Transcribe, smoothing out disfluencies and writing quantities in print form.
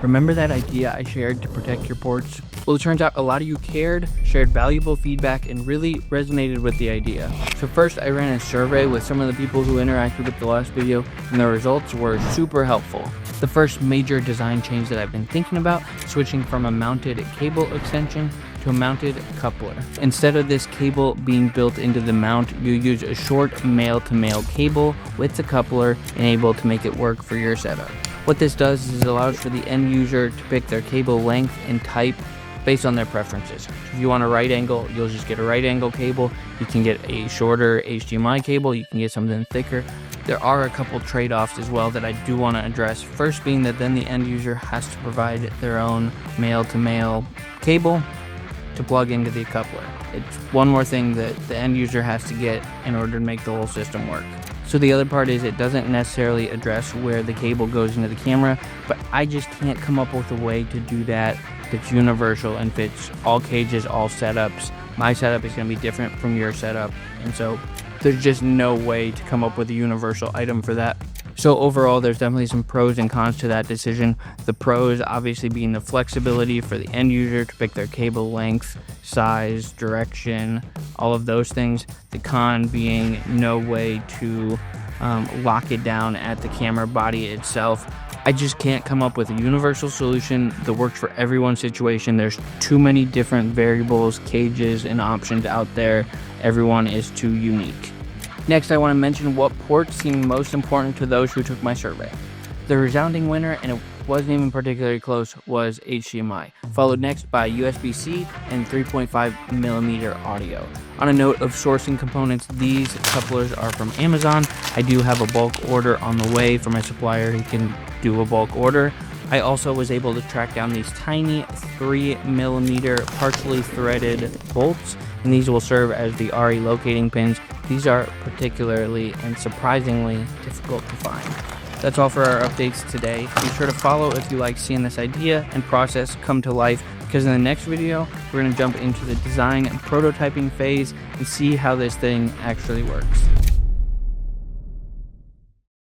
Remember that idea I shared to protect your ports? Well, it turns out a lot of you cared, shared valuable feedback, and really resonated with the idea. So first, I ran a survey with some of the people who interacted with the last video, and the results were super helpful. The first major design change that I've been thinking about, switching from a mounted cable extension to a mounted coupler. Instead of this cable being built into the mount, you use a short male-to-male cable with the coupler and able to make it work for your setup. What this does is it allows for the end user to pick their cable length and type based on their preferences. If you want a right angle, you'll just get a right angle cable. You can get a shorter HDMI cable. You can get something thicker. There are a couple trade-offs as well that I do want to address. First being that then the end user has to provide their own male-to-male cable to plug into the coupler. It's one more thing that the end user has to get in order to make the whole system work. So the other part is it doesn't necessarily address where the cable goes into the camera, but I just can't come up with a way to do that that's universal and fits all cages, all setups. My setup is going to be different from your setup, and so there's just no way to come up with a universal item for that. So overall, there's definitely some pros and cons to that decision. The pros obviously being the flexibility for the end user to pick their cable length, size, direction, all of those things. The con being no way to lock it down at the camera body itself. I just can't come up with a universal solution that works for everyone's situation. There's too many different variables, cages, and options out there. Everyone is too unique. Next, I want to mention what ports seem most important to those who took my survey. The resounding winner, and it wasn't even particularly close, was HDMI, followed next by USB-C and 3.5mm audio. On a note of sourcing components, these couplers are from Amazon. I do have a bulk order on the way from my supplier who can do a bulk order. I also was able to track down these tiny 3mm partially threaded bolts, and these will serve as the RE locating pins. These are particularly and surprisingly difficult to find. That's all for our updates today. Be sure to follow if you like seeing this idea and process come to life, because in the next video, we're going to jump into the design and prototyping phase and see how this thing actually works.